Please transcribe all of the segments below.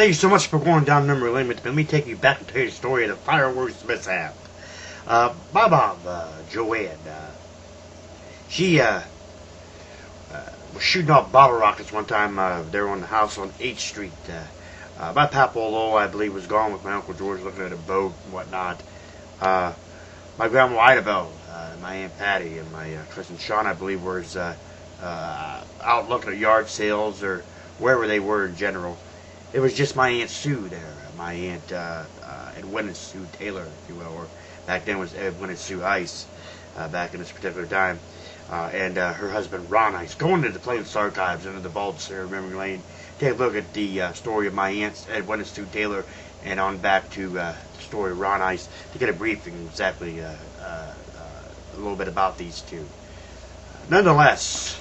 Thank you so much for going down memory lane with me. Let me take you back and tell you the story of the Fireworks Mishap. My mom, Joanne, she was shooting off bottle rockets one time. They were on the house on 8th Street. My papa, although I believe, was gone with my Uncle George looking at a boat and whatnot. My grandma Idabel, my Aunt Patty, and my cousin Sean, I believe, was out looking at yard sales or wherever they were in general. It was just my Aunt Sue there, my Aunt Edwin and Sue Taylor, if you will, or back then it was Edwin and Sue Ice, back in this particular time, and her husband Ron Ice. Go into the Plains Archives under the vaults there, memory lane. Take a look at the story of my aunts Edwin and Sue Taylor, and on back to the story of Ron Ice to get a briefing exactly a little bit about these two. Nonetheless,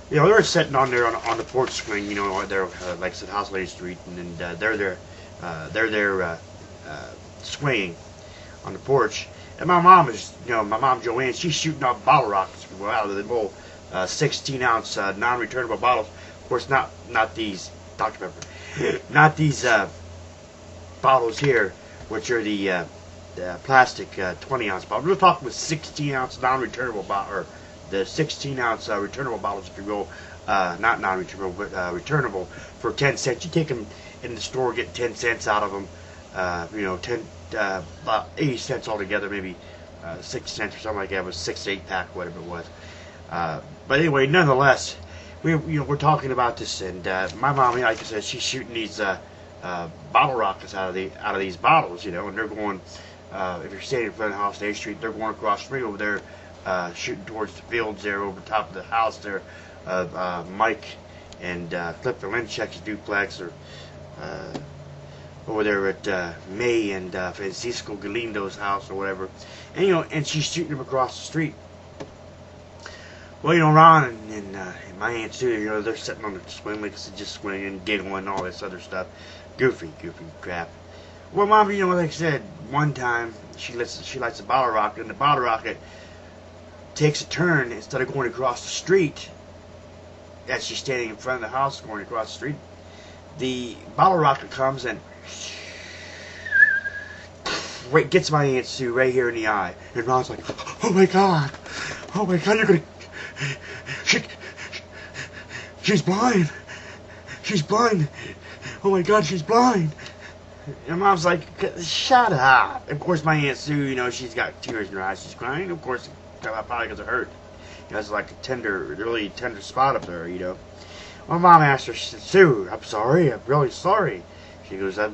you know, they're sitting on there on the porch swing, you know, they're like I said, House Lady Street, and they're there swinging on the porch. And my mom is, you know, my mom Joanne, she's shooting off bottle rockets out of the little 16-ounce non-returnable bottles. Of course, not these Dr. Pepper, not these bottles here, which are the plastic 20-ounce bottles. We're talking with 16-ounce non-returnable bottle, or the 16-ounce returnable bottles, if you will, not non-returnable, but returnable for 10 cents. You take them in the store, get 10 cents out of them. You know, about 80 cents altogether, maybe 6 cents or something like that. It was 6 to 8 pack, whatever it was. But anyway, nonetheless, we're talking about this, and my mom, like I said, she's shooting these bottle rockets out of these bottles, you know, and they're going. If you're standing in front of the house on 8th Street, they're going across the street over there, shooting towards the fields there over the top of the house there. Mike and Clifton Lynchek's duplex, or over there at May and Francisco Galindo's house or whatever, and you know, and she's shooting them across the street. Well, you know, Ron and my Aunt Sue, you know, they're sitting on the swing, like I said, just swinging and giggling and all this other stuff. Goofy crap. Well, Mom, you know, like I said, one time she lights a bottle rocket, and the bottle rocket takes a turn. Instead of going across the street, as she's standing in front of the house going across the street, the bottle rocket comes and gets my Aunt Sue right here in the eye. And Ron's like, oh my God, you're gonna... She's blind. Oh my God, she's blind. And Mom's like, shut up. Of course, my Aunt Sue, you know, she's got tears in her eyes. She's crying. Of course, probably because it hurt. You know, it's like a really tender spot up there, you know. My mom asked her, she said, Sue, I'm sorry. I'm really sorry. She goes, that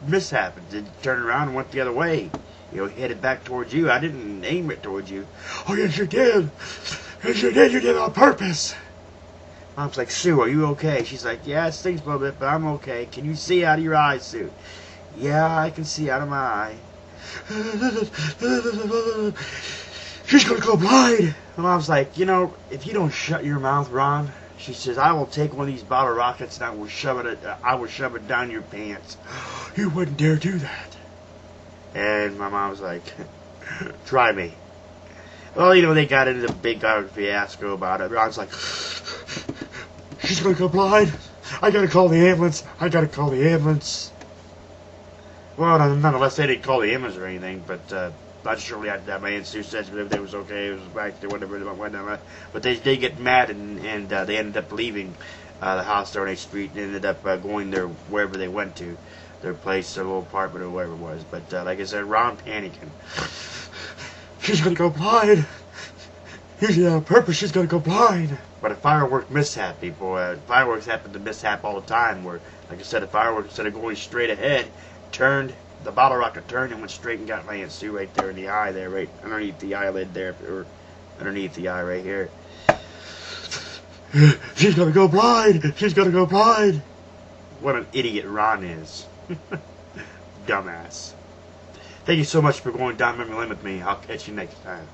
mishap. Did you turn around and went the other way? You know, headed back towards you. I didn't aim it towards you. Oh, yes, you did. Yes, you did. You did it on purpose. Mom's like, Sue, are you okay? She's like, yeah, it stings a little bit, but I'm okay. Can you see out of your eyes, Sue? Yeah, I can see out of my eye. She's going to go blind. My mom's like, you know, if you don't shut your mouth, Ron, she says, I will take one of these bottle rockets and I will shove it down your pants. You wouldn't dare do that. And my mom was like, try me. Well, you know, they got into the big fiasco about it. Ron's like, she's going to go blind. I got to call the ambulance. Well, nonetheless, they didn't call the ambulance or anything, but not shortly after that, my Aunt Sue said everything was okay. It was back to whatever they went down. But they get mad, and they ended up leaving the house there on 8th Street and ended up going there wherever they went to. Their place, their little apartment, or whatever it was. But like I said, Ron panicking. She's going to go blind. Usually on purpose, she's going to go blind. But a firework mishap, people. Fireworks happen to mishap all the time. Where, like I said, a firework, instead of going straight ahead, the bottle rocket turned and went straight and got my Aunt Sue right there in the eye there, right underneath the eyelid there, or underneath the eye right here. She's going to go blind. She's going to go blind. What an idiot Ron is. Dumbass. Thank you so much for going down memory lane with me. I'll catch you next time.